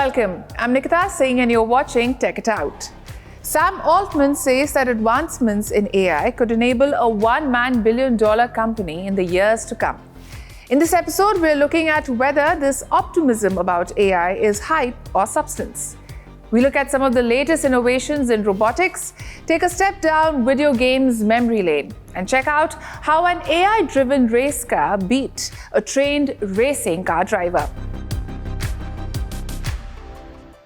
welcome. I'm Nikita Singh and you're watching Tech It Out. Sam Altman says that advancements in AI could enable a one-man billion-dollar company in the years to come. In this episode, we're looking at whether this optimism about AI is hype or substance. We look at some of the latest innovations in robotics, take a step down video games memory lane, and check out how an AI-driven race car beat a trained racing car driver.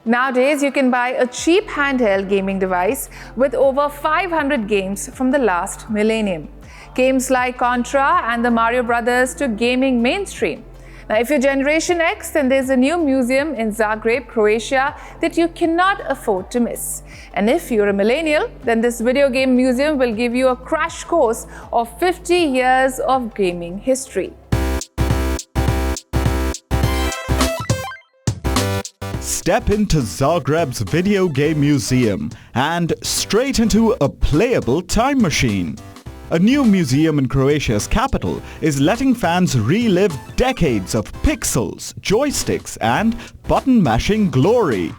Nowadays, you can buy a cheap handheld gaming device with over 500 games from the last millennium. Games like Contra and the Mario Brothers took gaming mainstream. Now, if you're Generation X, then there's a new museum in Zagreb, Croatia that you cannot afford to miss. And if you're a millennial, then this video game museum will give you a crash course of 50 years of gaming history. Step into Zagreb's video game museum and straight into a playable time machine. A new museum in Croatia's capital is letting fans relive decades of pixels, joysticks and button-mashing glory.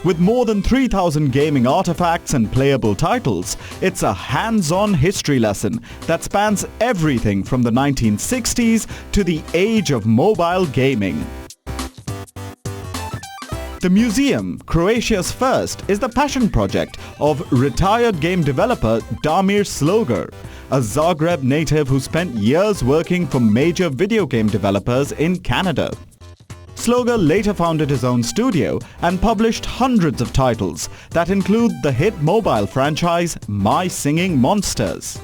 With more than 3,000 gaming artifacts and playable titles, it's a hands-on history lesson that spans everything from the 1960s to the age of mobile gaming. The museum, Croatia's first, is the passion project of retired game developer Damir Slogar, a Zagreb native who spent years working for major video game developers in Canada. Slogar later founded his own studio and published hundreds of titles that include the hit mobile franchise My Singing Monsters.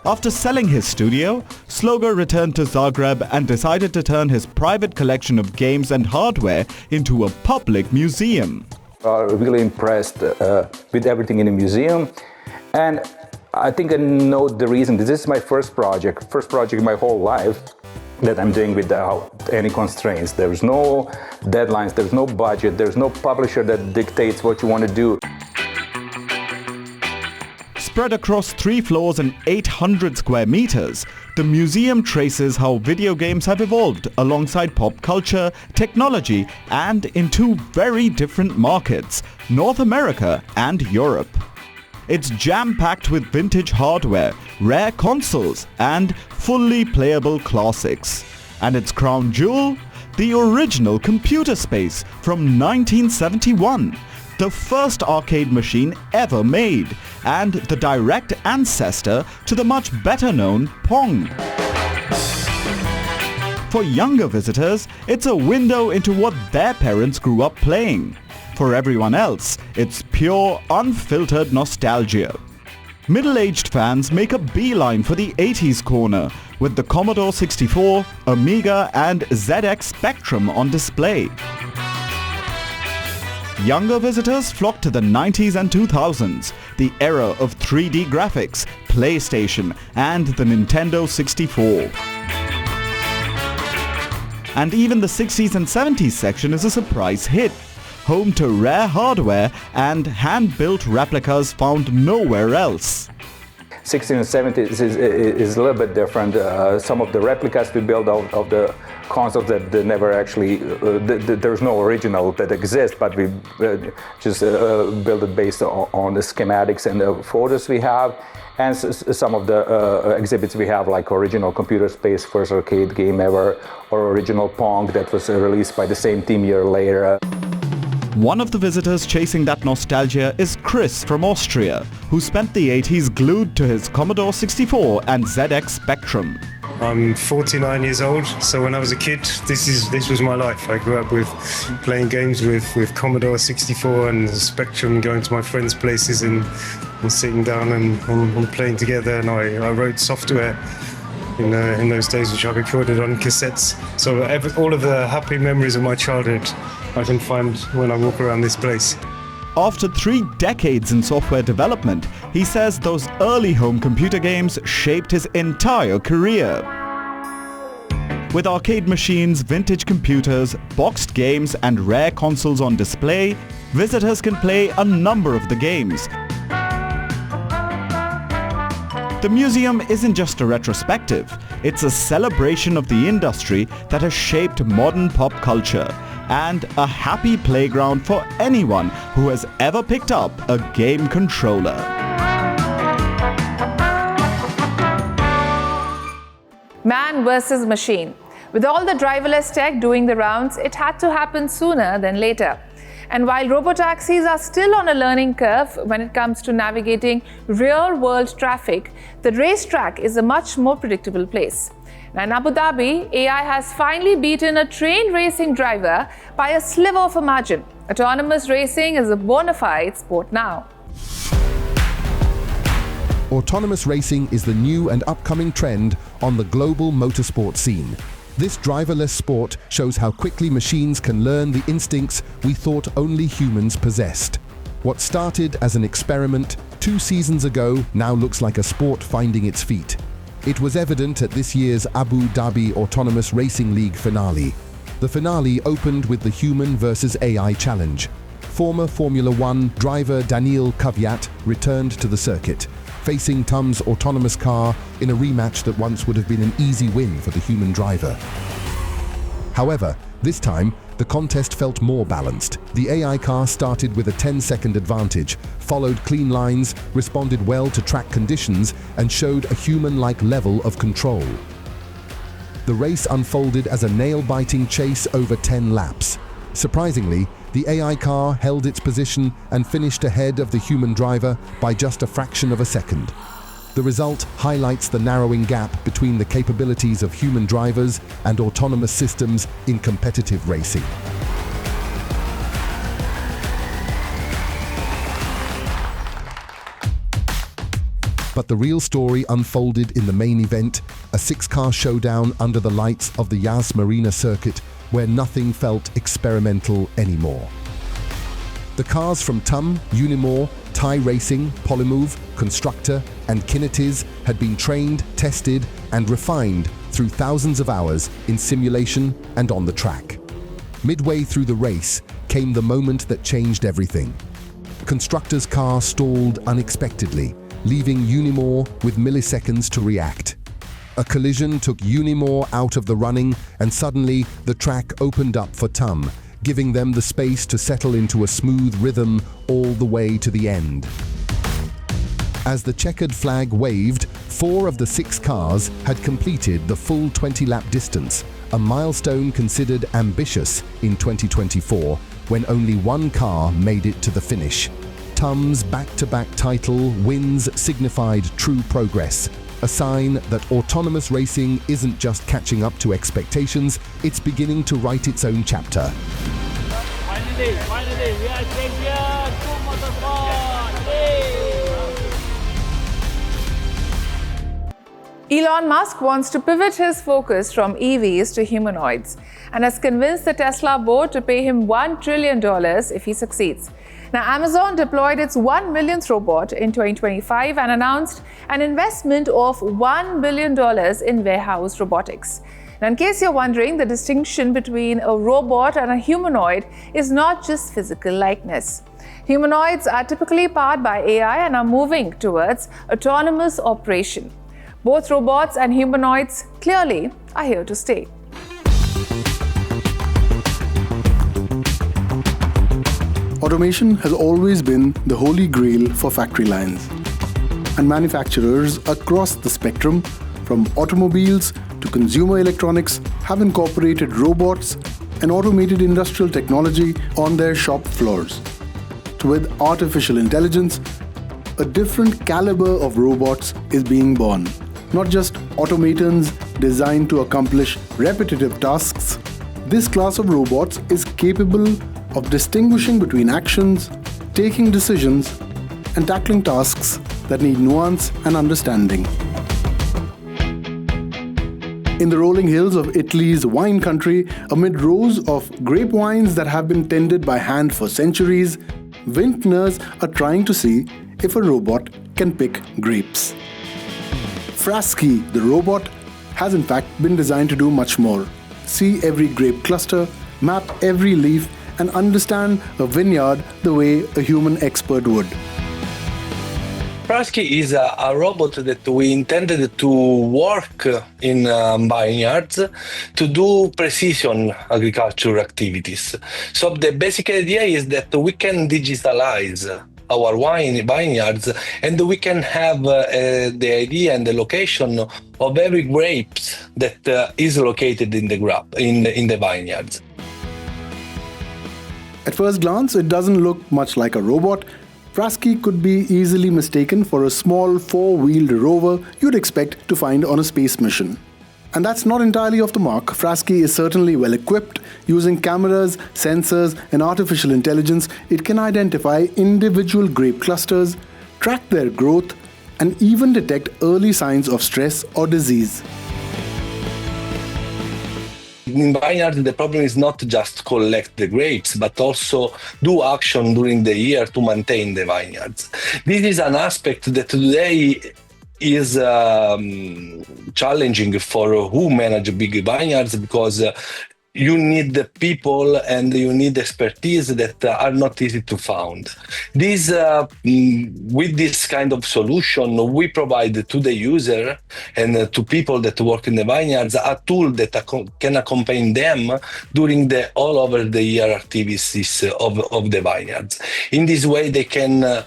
After selling his studio, Slogar returned to Zagreb and decided to turn his private collection of games and hardware into a public museum. Really impressed with everything in the museum, and I think I know the reason. This is my first project in my whole life that I'm doing without any constraints. There's no deadlines, there's no budget, there's no publisher that dictates what you want to do. Spread across 3 floors and 800 square meters, the museum traces how video games have evolved alongside pop culture, technology, and in 2 very different markets, North America and Europe. It's jam-packed with vintage hardware, rare consoles, and fully playable classics. And its crown jewel? The original computer space from 1971. The first arcade machine ever made, and the direct ancestor to the much better known Pong. For younger visitors, it's a window into what their parents grew up playing. For everyone else, it's pure, unfiltered nostalgia. Middle-aged fans make a beeline for the 80s corner, with the Commodore 64, Amiga and ZX Spectrum on display. Younger visitors flock to the 90s and 2000s, the era of 3D graphics, PlayStation, and the Nintendo 64. And even the 60s and 70s section is a surprise hit, home to rare hardware and hand-built replicas found nowhere else. 60s and 70s is a little bit different. Some of the replicas we build of the consoles that never actually, there's no original that exists, but we just build it based on the schematics and the photos we have. And some of the exhibits we have, like original Computer Space, first arcade game ever, or original Pong that was released by the same team a year later. One of the visitors chasing that nostalgia is Chris from Austria, who spent the 80s glued to his Commodore 64 and ZX Spectrum. I'm 49 years old, so when I was a kid, this was my life. I grew up with playing games with Commodore 64 and Spectrum, going to my friends' places and sitting down and playing together. And I wrote software in those days, which I recorded on cassettes. So all of the happy memories of my childhood I can find when I walk around this place. After 3 decades in software development, he says those early home computer games shaped his entire career. With arcade machines, vintage computers, boxed games, and rare consoles on display, visitors can play a number of the games. The museum isn't just a retrospective, it's a celebration of the industry that has shaped modern pop culture. and a happy playground for anyone who has ever picked up a game controller. Man versus machine. With all the driverless tech doing the rounds, it had to happen sooner than later. And while robotaxis are still on a learning curve when it comes to navigating real-world traffic, the racetrack is a much more predictable place. Now in Abu Dhabi, AI has finally beaten a trained racing driver by a sliver of a margin. Autonomous racing is a bona fide sport now. Autonomous racing is the new and upcoming trend on the global motorsport scene. This driverless sport shows how quickly machines can learn the instincts we thought only humans possessed. What started as an experiment 2 seasons ago now looks like a sport finding its feet. It was evident at this year's Abu Dhabi Autonomous Racing League finale. The finale opened with the Human versus AI challenge. Former Formula One driver Daniil Kvyat returned to the circuit, facing TUM's autonomous car in a rematch that once would have been an easy win for the human driver. However, this time, the contest felt more balanced. The AI car started with a 10-second advantage, followed clean lines, responded well to track conditions, and showed a human-like level of control. The race unfolded as a nail-biting chase over 10 laps. Surprisingly, the AI car held its position and finished ahead of the human driver by just a fraction of a second. The result highlights the narrowing gap between the capabilities of human drivers and autonomous systems in competitive racing. But the real story unfolded in the main event, a 6-car showdown under the lights of the Yas Marina circuit, where nothing felt experimental anymore. The cars from TUM, Unimore, Thai Racing, Polymove, Constructor, and Kinetiz had been trained, tested, and refined through thousands of hours in simulation and on the track. Midway through the race came the moment that changed everything. Constructor's car stalled unexpectedly, leaving Unimore with milliseconds to react. A collision took Unimore out of the running, and suddenly the track opened up for TUM, giving them the space to settle into a smooth rhythm all the way to the end. As the checkered flag waved, 4 of the 6 cars had completed the full 20-lap distance, a milestone considered ambitious in 2024, when only 1 car made it to the finish. TUM's back-to-back title wins signified true progress, a sign that autonomous racing isn't just catching up to expectations, it's beginning to write its own chapter. Finally, we are champions! Motorsport! Yay! Elon Musk wants to pivot his focus from EVs to humanoids and has convinced the Tesla board to pay him $1 trillion if he succeeds. Now, Amazon deployed its 1 millionth robot in 2025 and announced an investment of $1 billion in warehouse robotics. Now, in case you're wondering, the distinction between a robot and a humanoid is not just physical likeness. Humanoids are typically powered by AI and are moving towards autonomous operation. Both robots and humanoids clearly are here to stay. Automation has always been the holy grail for factory lines. And manufacturers across the spectrum, from automobiles to consumer electronics, have incorporated robots and automated industrial technology on their shop floors. With artificial intelligence, a different caliber of robots is being born. Not just automatons designed to accomplish repetitive tasks, this class of robots is capable of distinguishing between actions, taking decisions, and tackling tasks that need nuance and understanding. In the rolling hills of Italy's wine country, amid rows of grape wines that have been tended by hand for centuries, vintners are trying to see if a robot can pick grapes. Frasky, the robot, has in fact been designed to do much more. See every grape cluster, map every leaf, and understand a vineyard the way a human expert would. Frasky is a robot that we intended to work in vineyards to do precision agriculture activities. So the basic idea is that we can digitalize our vineyards, and we can have the idea and the location of every grapes that is located in the vineyards. At first glance, it doesn't look much like a robot. Frasky could be easily mistaken for a small four-wheeled rover you'd expect to find on a space mission. And that's not entirely off the mark. Frasky is certainly well equipped. Using cameras, sensors, and artificial intelligence, it can identify individual grape clusters, track their growth, and even detect early signs of stress or disease. In vineyards, the problem is not just collect the grapes, but also do action during the year to maintain the vineyards. This is an aspect that today is challenging for who manage big vineyards, because you need the people and you need expertise that are not easy to find. With this kind of solution, we provide to the user and to people that work in the vineyards a tool that can accompany them during the all over the year activities of the vineyards. In this way, they can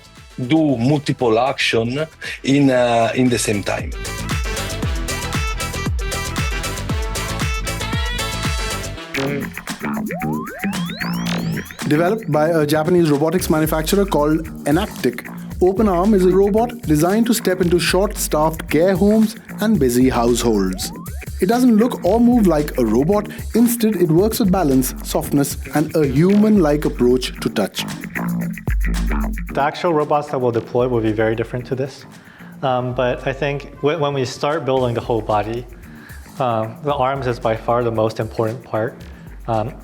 do multiple action in the same time. Developed by a Japanese robotics manufacturer called Enactic, OpenArm is a robot designed to step into short-staffed care homes and busy households. It doesn't look or move like a robot. Instead, it works with balance, softness, and a human-like approach to touch. The actual robots that we'll deploy will be very different to this. But I think when we start building the whole body, the arms is by far the most important part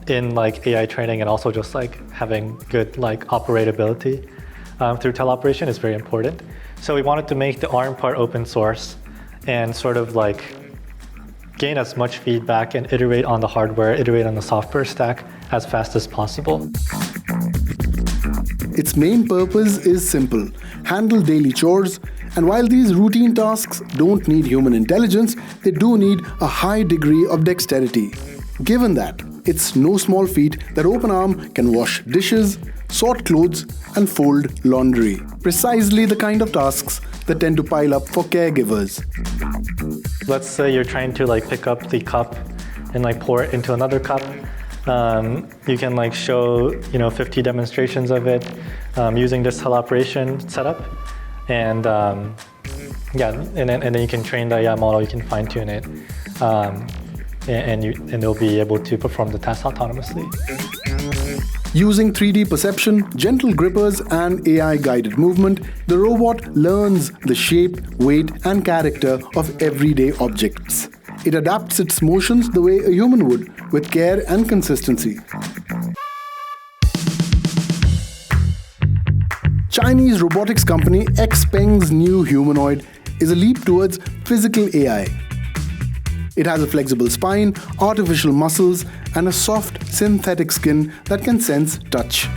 in like AI training, and also just like having good like operability through teleoperation is very important. So we wanted to make the arm part open source and sort of like gain as much feedback and iterate on the hardware, iterate on the software stack as fast as possible. Its main purpose is simple: handle daily chores. And while these routine tasks don't need human intelligence, they do need a high degree of dexterity. Given that, it's no small feat that OpenArm can wash dishes, sort clothes, and fold laundry. Precisely the kind of tasks that tend to pile up for caregivers. Let's say you're trying to like pick up the cup and like pour it into another cup. You can like show 50 demonstrations of it using this teleoperation setup, and and then you can train the AI model. You can fine tune it, and they'll be able to perform the task autonomously. Using 3D perception, gentle grippers, and AI-guided movement, the robot learns the shape, weight, and character of everyday objects. It adapts its motions the way a human would, with care and consistency. Chinese robotics company XPeng's new humanoid is a leap towards physical AI. It has a flexible spine, artificial muscles, and a soft synthetic skin that can sense touch.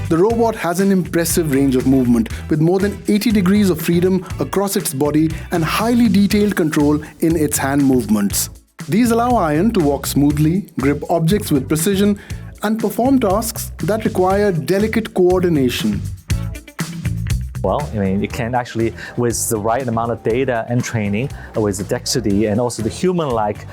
The robot has an impressive range of movement, with more than 80 degrees of freedom across its body and highly detailed control in its hand movements. These allow ION to walk smoothly, grip objects with precision, and perform tasks that require delicate coordination. Well, it can actually, with the right amount of data and training, with the dexterity and also the human-like,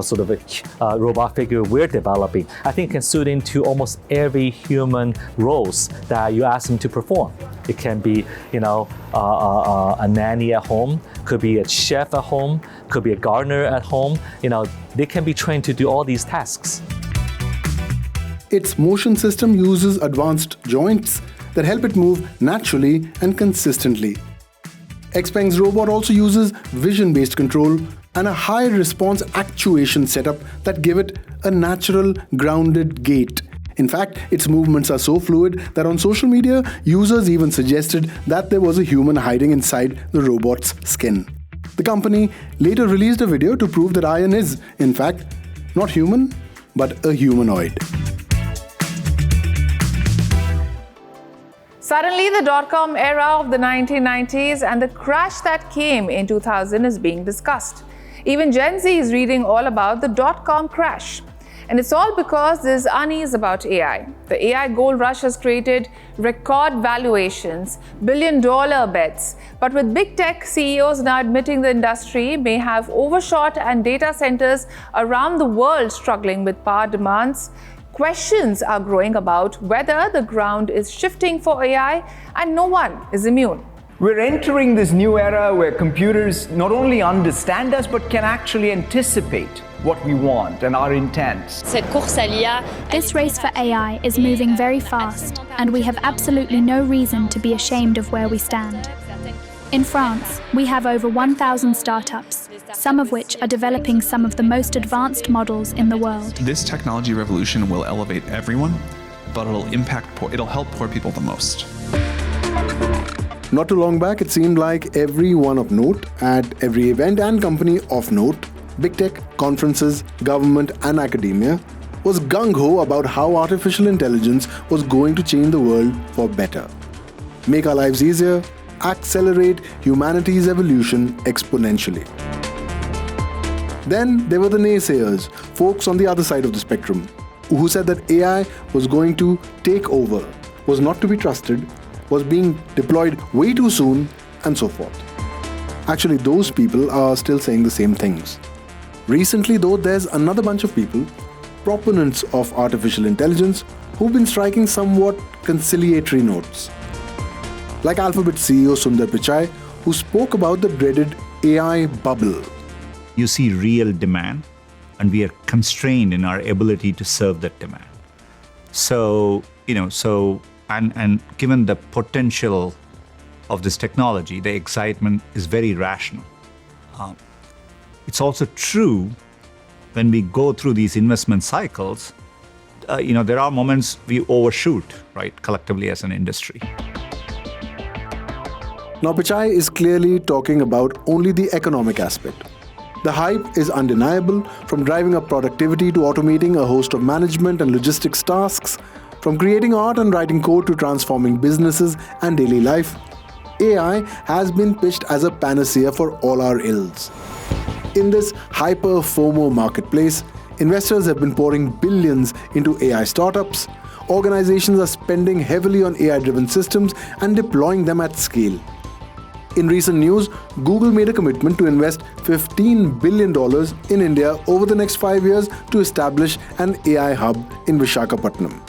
sort of a robot figure we're developing, I think it can suit into almost every human roles that you ask them to perform. It can be, a nanny at home, could be a chef at home, could be a gardener at home. They can be trained to do all these tasks. Its motion system uses advanced joints that help it move naturally and consistently. XPeng's robot also uses vision-based control and a high-response actuation setup that give it a natural, grounded gait. In fact, its movements are so fluid that on social media, users even suggested that there was a human hiding inside the robot's skin. The company later released a video to prove that ION is, in fact, not human, but a humanoid. Suddenly, the dot-com era of the 1990s and the crash that came in 2000 is being discussed. Even Gen Z is reading all about the dot-com crash. And it's all because there's unease about AI. The AI gold rush has created record valuations, billion-dollar bets. But with big tech CEOs now admitting the industry may have overshot and data centers around the world struggling with power demands, questions are growing about whether the ground is shifting for AI, and no one is immune. We're entering this new era where computers not only understand us, but can actually anticipate what we want and our intents. This race for AI is moving very fast, and we have absolutely no reason to be ashamed of where we stand. In France, we have over 1,000 startups, some of which are developing some of the most advanced models in the world. This technology revolution will elevate everyone, but it'll help poor people the most. Not too long back, it seemed like everyone of note at every event and company of note, big tech, conferences, government and academia, was gung-ho about how artificial intelligence was going to change the world for better. Make our lives easier, accelerate humanity's evolution exponentially. Then there were the naysayers, folks on the other side of the spectrum, who said that AI was going to take over, was not to be trusted, was being deployed way too soon, and so forth. Actually, those people are still saying the same things. Recently, though, there's another bunch of people, proponents of artificial intelligence, who've been striking somewhat conciliatory notes. Like Alphabet CEO Sundar Pichai, who spoke about the dreaded AI bubble. You see real demand, and we are constrained in our ability to serve that demand. And given the potential of this technology, the excitement is very rational. It's also true when we go through these investment cycles, there are moments we overshoot, right, collectively as an industry. Now, Pichai is clearly talking about only the economic aspect. The hype is undeniable, from driving up productivity to automating a host of management and logistics tasks, from creating art and writing code to transforming businesses and daily life. AI has been pitched as a panacea for all our ills. In this hyper-FOMO marketplace, investors have been pouring billions into AI startups. Organizations are spending heavily on AI-driven systems and deploying them at scale. In recent news, Google made a commitment to invest $15 billion in India over the next 5 years to establish an AI hub in Visakhapatnam.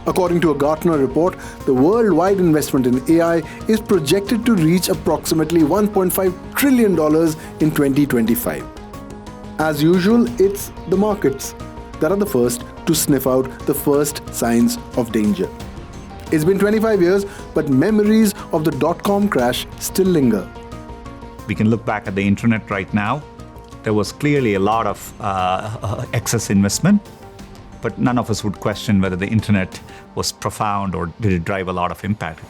According to a Gartner report, the worldwide investment in AI is projected to reach approximately $1.5 trillion in 2025. As usual, it's the markets that are the first to sniff out the first signs of danger. It's been 25 years, but memories of the dot-com crash still linger. We can look back at the internet right now. There was clearly a lot of excess investment, but none of us would question whether the internet was profound or did it drive a lot of impact.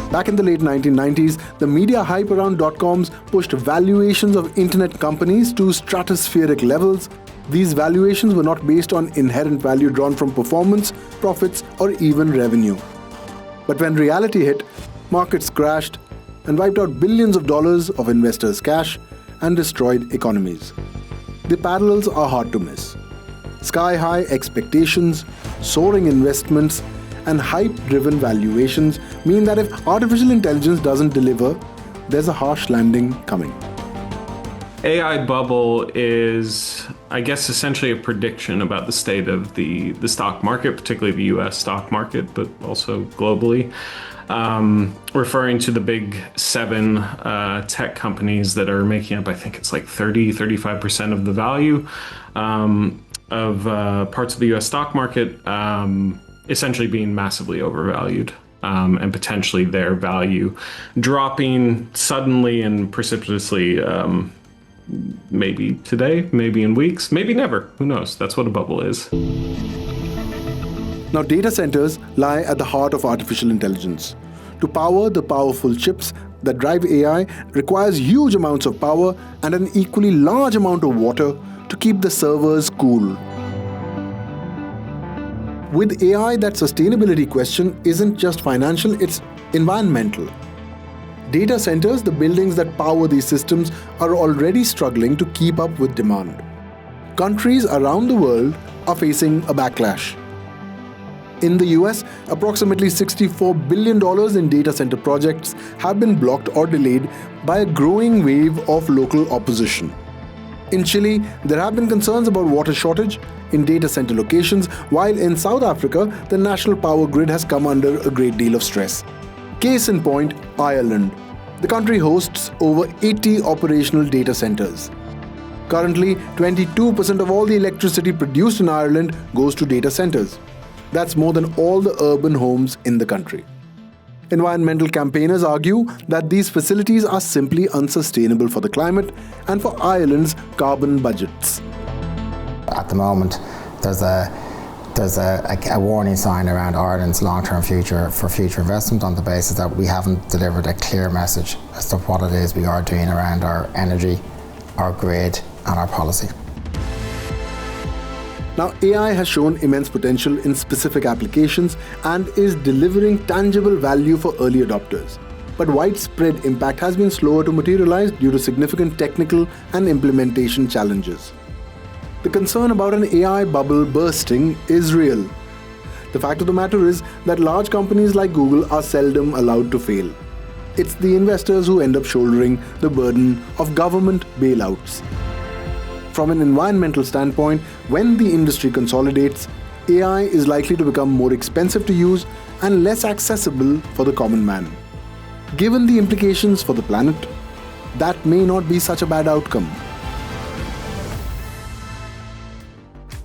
Back in the late 1990s, the media hype around dot-coms pushed valuations of internet companies to stratospheric levels. These valuations were not based on inherent value drawn from performance, profits, or even revenue. But when reality hit, markets crashed and wiped out billions of dollars of investors' cash and destroyed economies. The parallels are hard to miss. Sky-high expectations, soaring investments, and hype-driven valuations mean that if artificial intelligence doesn't deliver, there's a harsh landing coming. AI bubble is, I guess, essentially a prediction about the state of the stock market, particularly the US stock market, but also globally, referring to the big 7 tech companies that are making up, I think it's like 35% of the value of parts of the US stock market, essentially being massively overvalued. And potentially their value dropping suddenly and precipitously, maybe today, maybe in weeks, maybe never. Who knows? That's what a bubble is. Now, data centers lie at the heart of artificial intelligence. To power the powerful chips that drive AI requires huge amounts of power and an equally large amount of water to keep the servers cool. With AI, that sustainability question isn't just financial, it's environmental. Data centers, the buildings that power these systems, are already struggling to keep up with demand. Countries around the world are facing a backlash. In the US, approximately $64 billion in data center projects have been blocked or delayed by a growing wave of local opposition. In Chile, there have been concerns about water shortage in data center locations, while in South Africa, the national power grid has come under a great deal of stress. Case in point, Ireland. The country hosts over 80 operational data centers. Currently, 22% of all the electricity produced in Ireland goes to data centers. That's more than all the urban homes in the country. Environmental campaigners argue that these facilities are simply unsustainable for the climate and for Ireland's carbon budgets. At the moment, there's a warning sign around Ireland's long-term future for future investment on the basis that we haven't delivered a clear message as to what it is we are doing around our energy, our grid, and our policy. Now, AI has shown immense potential in specific applications and is delivering tangible value for early adopters. But widespread impact has been slower to materialize due to significant technical and implementation challenges. The concern about an AI bubble bursting is real. The fact of the matter is that large companies like Google are seldom allowed to fail. It's the investors who end up shouldering the burden of government bailouts. From an environmental standpoint, when the industry consolidates, AI is likely to become more expensive to use and less accessible for the common man. Given the implications for the planet, that may not be such a bad outcome.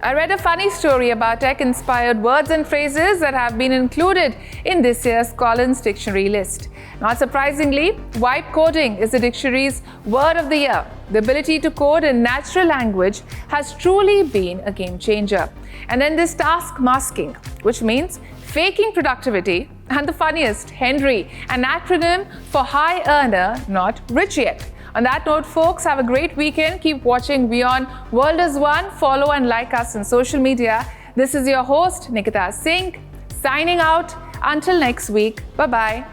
I read a funny story about tech-inspired words and phrases that have been included in this year's Collins Dictionary list. Not surprisingly, vibe coding is the dictionary's word of the year. The ability to code in natural language has truly been a game changer. And then this task masking, which means faking productivity, and the funniest, Henry, an acronym for high earner, not rich yet. On that note, folks, have a great weekend. Keep watching WION World is One. Follow and like us on social media. This is your host, Nikita Singh, signing out. Until next week, bye-bye.